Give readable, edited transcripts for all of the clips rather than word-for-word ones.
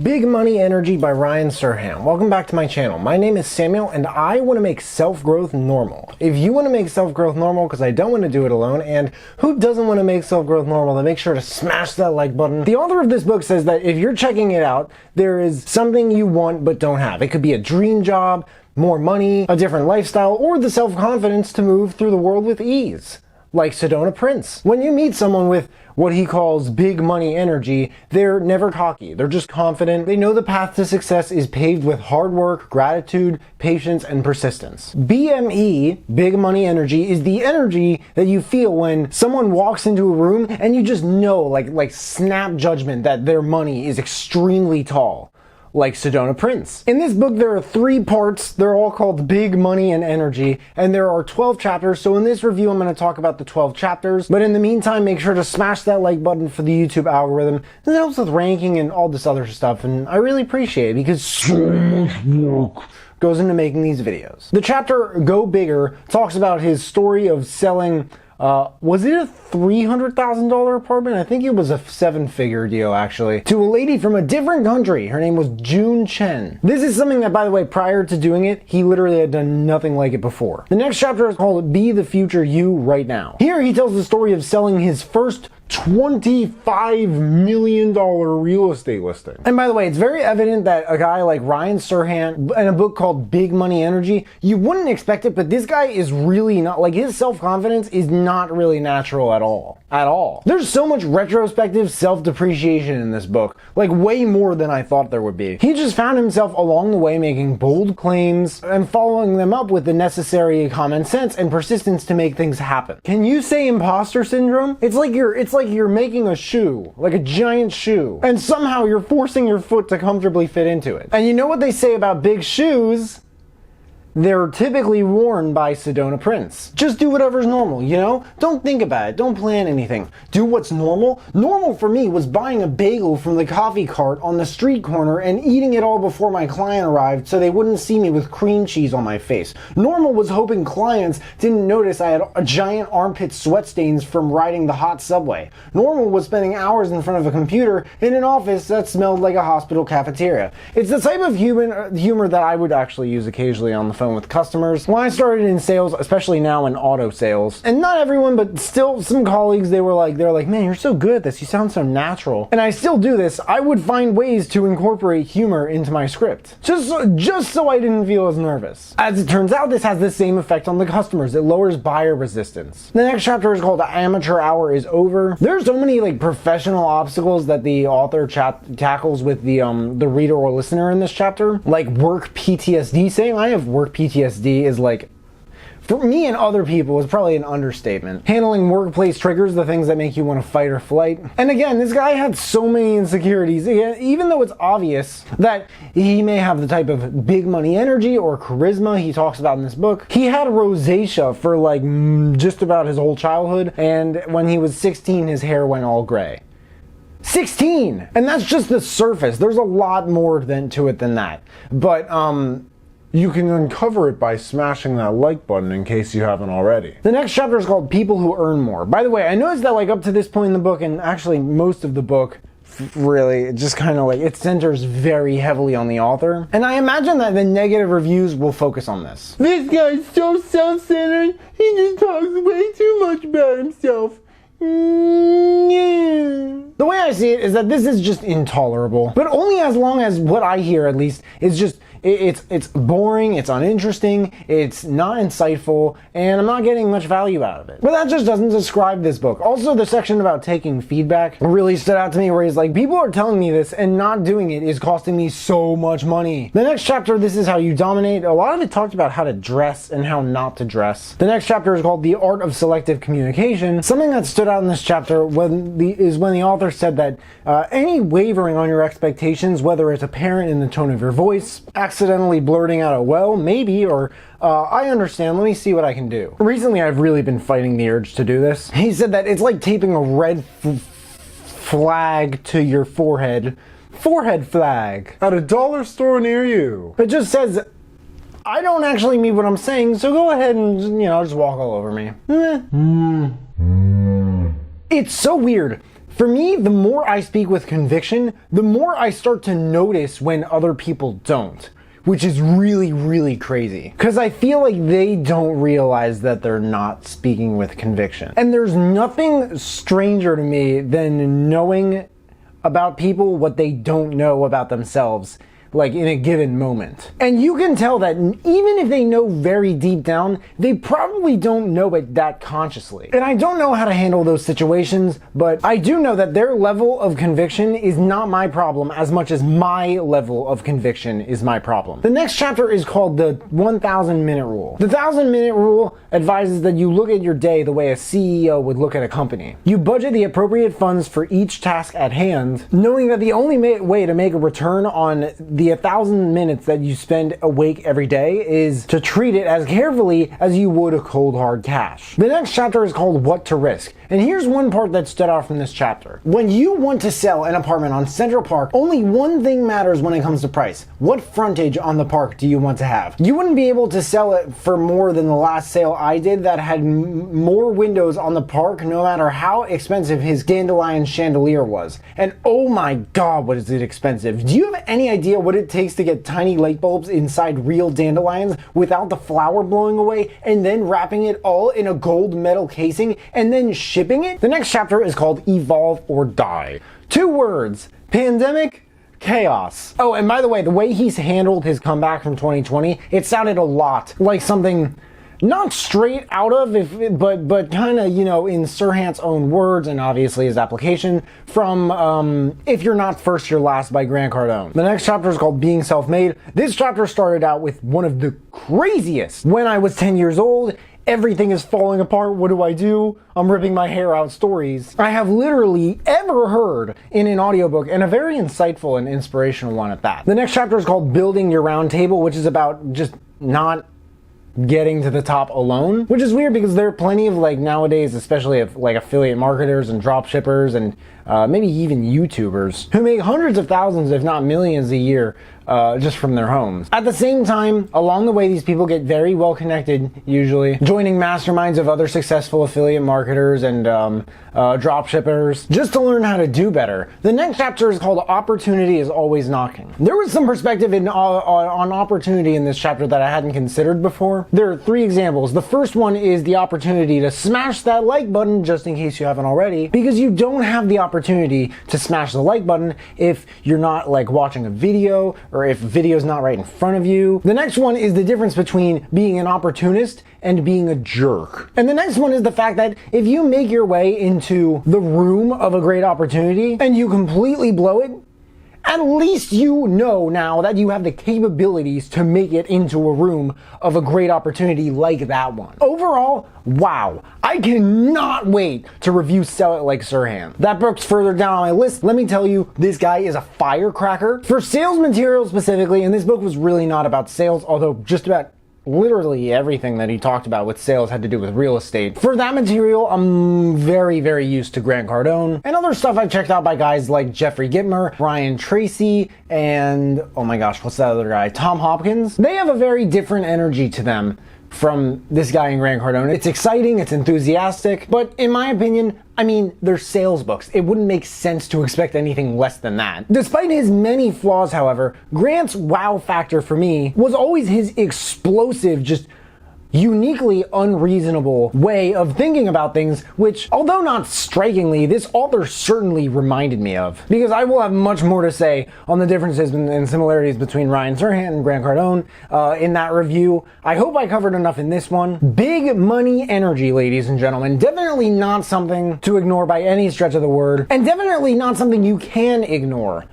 Big Money Energy by Ryan Serhant. Welcome back to my channel. My name is Samuel and I want to make self-growth normal. If you want to make self-growth normal, because I don't want to do it alone, and who doesn't want to make self-growth normal, then make sure to smash that like button. The author of this book says that if you're checking it out, there is something you want but don't have. It could be a dream job, more money, a different lifestyle, or the self-confidence to move through the world with ease. Like Sedona Prince. When you meet someone with what he calls big money energy, they're never cocky. They're just confident. They know the path to success is paved with hard work, gratitude, patience, and persistence. BME, big money energy, is the energy that you feel when someone walks into a room and you just know, like snap judgment, that their money is extremely tall. Like Sedona Prince. In this book, there are 3 parts. They're all called Big Money and Energy, and there are 12 chapters. So in this review, I'm going to talk about the 12 chapters. But in the meantime, make sure to smash that like button for the YouTube algorithm. It helps with ranking and all this other stuff, and I really appreciate it because so much work goes into making these videos. The chapter Go Bigger talks about his story of selling was it a $300,000 apartment? I think it was a 7-figure deal, actually, to a lady from a different country. Her name was June Chen. This is something that, by the way, prior to doing it, he literally had done nothing like it before. The next chapter is called Be the Future You Right Now. Here he tells the story of selling his first $25 million real estate listing. And by the way, it's very evident that a guy like Ryan Serhant in a book called Big Money Energy, you wouldn't expect it, but this guy is really not, like, his self-confidence is not really natural at all. At all. There's so much retrospective self-depreciation in this book, like way more than I thought there would be. He just found himself along the way making bold claims and following them up with the necessary common sense and persistence to make things happen. Can you say imposter syndrome? It's like you're making a shoe, like a giant shoe, and somehow you're forcing your foot to comfortably fit into it. And you know what they say about big shoes? They're typically worn by Sedona Prince. Just do whatever's normal, you know? Don't think about it. Don't plan anything. Do what's normal. Normal for me was buying a bagel from the coffee cart on the street corner and eating it all before my client arrived so they wouldn't see me with cream cheese on my face. Normal was hoping clients didn't notice I had a giant armpit sweat stains from riding the hot subway. Normal was spending hours in front of a computer in an office that smelled like a hospital cafeteria. It's the type of humor that I would actually use occasionally on the phone with customers. When I started in sales, especially now in auto sales, and not everyone, but still some colleagues, they were like, man, you're so good at this. You sound so natural. And I still do this. I would find ways to incorporate humor into my script. Just so I didn't feel as nervous. As it turns out, this has the same effect on the customers. It lowers buyer resistance. The next chapter is called Amateur Hour is Over. There's so many like professional obstacles that the author tackles with the reader or listener in this chapter. Like work PTSD. Saying I have work PTSD is like, for me and other people, is probably an understatement. Handling workplace triggers, the things that make you want to fight or flight. And again, this guy had so many insecurities. Even though it's obvious that he may have the type of big money energy or charisma he talks about in this book, he had rosacea for like just about his whole childhood. And when he was 16, his hair went all gray. 16! And that's just the surface. There's a lot more to it than that. But, you can uncover it by smashing that like button in case you haven't already. The next chapter is called People Who Earn More. By the way, I noticed that like up to this point in the book, and actually most of the book, really, it just kind of like, it centers very heavily on the author. And I imagine that the negative reviews will focus on this. This guy's so self-centered, he just talks way too much about himself. The way I see it is that this is just intolerable, but only as long as what I hear, at least, is just it's boring, it's uninteresting, it's not insightful, and I'm not getting much value out of it. But that just doesn't describe this book. Also, the section about taking feedback really stood out to me, where he's like, people are telling me this and not doing it is costing me so much money. The next chapter, This Is How You Dominate. A lot of it talked about how to dress and how not to dress. The next chapter is called The Art of Selective Communication. Something that stood out in this chapter is when the author said that any wavering on your expectations, whether it's apparent in the tone of your voice, accidentally blurting out a well, maybe, or I understand, let me see what I can do. Recently, I've really been fighting the urge to do this. He said that it's like taping a red flag to your forehead. Forehead flag. At a dollar store near you. It just says, I don't actually mean what I'm saying, so go ahead and, just walk all over me. It's so weird. For me, the more I speak with conviction, the more I start to notice when other people don't. Which is really, really crazy. Because I feel like they don't realize that they're not speaking with conviction. And there's nothing stranger to me than knowing about people what they don't know about themselves, like in a given moment. And you can tell that even if they know very deep down, they probably don't know it that consciously. And I don't know how to handle those situations, but I do know that their level of conviction is not my problem as much as my level of conviction is my problem. The next chapter is called the 1,000-minute rule. The 1,000-minute rule advises that you look at your day the way a CEO would look at a company. You budget the appropriate funds for each task at hand, knowing that the only way to make a return on the 1,000 minutes that you spend awake every day is to treat it as carefully as you would a cold hard cash. The next chapter is called What to Risk. And here's one part that stood out from this chapter. When you want to sell an apartment on Central Park, only one thing matters when it comes to price. What frontage on the park do you want to have? You wouldn't be able to sell it for more than the last sale I did that had more windows on the park no matter how expensive his dandelion chandelier was. And oh my god, what is it expensive. Do you have any idea what it takes to get tiny light bulbs inside real dandelions without the flower blowing away and then wrapping it all in a gold metal casing and then shipping it? The next chapter is called Evolve or Die. 2 words: pandemic, chaos. Oh, and by the way, the way he's handled his comeback from 2020, it sounded a lot like something not straight out of, but kind of, in Serhant's own words and obviously his application from If You're Not First, You're Last by Grant Cardone. The next chapter is called Being Self-Made. This chapter started out with one of the craziest. When I was 10 years old, everything is falling apart. What do? I'm ripping my hair out stories I have literally ever heard in an audiobook, and a very insightful and inspirational one at that. The next chapter is called Building Your Round Table, which is about just not getting to the top alone, which is weird because there are plenty of nowadays, especially of affiliate marketers and drop shippers and maybe even YouTubers who make hundreds of thousands, if not millions a year just from their homes. At the same time, along the way, these people get very well connected, usually joining masterminds of other successful affiliate marketers and drop shippers just to learn how to do better. The next chapter is called Opportunity is Always Knocking. There was some perspective on opportunity in this chapter that I hadn't considered before. There are 3 examples. The first one is the opportunity to smash that like button, just in case you haven't already, because you don't have the opportunity to smash the like button if you're not watching a video or if video's not right in front of you. The next one is the difference between being an opportunist and being a jerk. And the next one is the fact that if you make your way into the room of a great opportunity and you completely blow it, at least you know now that you have the capabilities to make it into a room of a great opportunity like that one. Overall, wow, I cannot wait to review Sell It Like Serhant. That book's further down on my list. Let me tell you, this guy is a firecracker. For sales material specifically, and this book was really not about sales, although just about literally everything that he talked about with sales had to do with real estate. For that material, I'm very, very used to Grant Cardone and other stuff I've checked out by guys like Jeffrey Gitmer, Ryan Tracy, and oh my gosh, what's that other guy? Tom Hopkins. They have a very different energy to them from this guy in Grant Cardone. It's exciting, it's enthusiastic, but in my opinion, they're sales books. It wouldn't make sense to expect anything less than that. Despite his many flaws, however, Grant's wow factor for me was always his explosive, just uniquely unreasonable way of thinking about things, which, although not strikingly, this author certainly reminded me of. Because I will have much more to say on the differences and similarities between Ryan Serhant and Grant Cardone in that review. I hope I covered enough in this one. Big money energy, ladies and gentlemen. Definitely not something to ignore by any stretch of the word, and definitely not something you can ignore.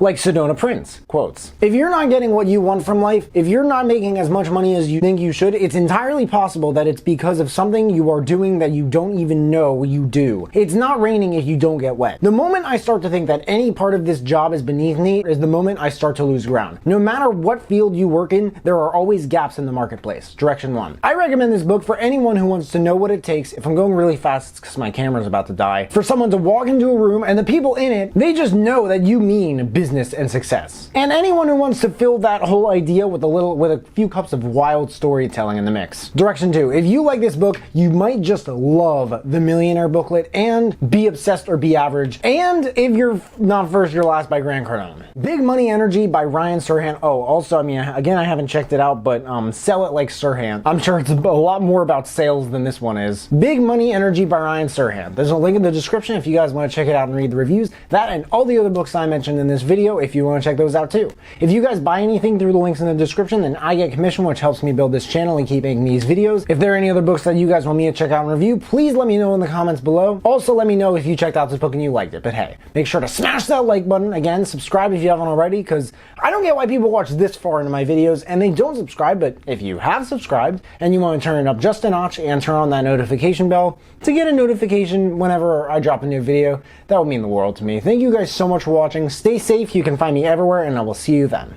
Like Sedona Prince quotes, "If you're not getting what you want from life, if you're not making as much money as you think you should, it's entirely possible that it's because of something you are doing that you don't even know you do. It's not raining if you don't get wet." The moment I start to think that any part of this job is beneath me is the moment I start to lose ground. No matter what field you work in, there are always gaps in the marketplace. Direction 1. I recommend this book for anyone who wants to know what it takes. If I'm going really fast, it's because my camera's about to die. For someone to walk into a room and the people in it, they just know that you mean business business and success. And anyone who wants to fill that whole idea with a few cups of wild storytelling in the mix. Direction 2. If you like this book, you might just love the Millionaire booklet and Be Obsessed or Be Average. And if you're not first, you're last by Grant Cardone. Big Money Energy by Ryan Serhant. Oh, also, I mean, again, I haven't checked it out, but Sell It Like Serhant. I'm sure it's a lot more about sales than this one is. Big Money Energy by Ryan Serhant. There's a link in the description if you guys want to check it out and read the reviews. That and all the other books I mentioned in this video if you want to check those out too. If you guys buy anything through the links in the description, then I get commission, which helps me build this channel and keep making these videos. If there are any other books that you guys want me to check out and review, please let me know in the comments below. Also, let me know if you checked out this book and you liked it. But hey, make sure to smash that like button. Again, subscribe if you haven't already, because I don't get why people watch this far into my videos and they don't subscribe. But if you have subscribed and you want to turn it up just a notch and turn on that notification bell to get a notification whenever I drop a new video, that would mean the world to me. Thank you guys so much for watching. Stay safe. You can find me everywhere, and I will see you then.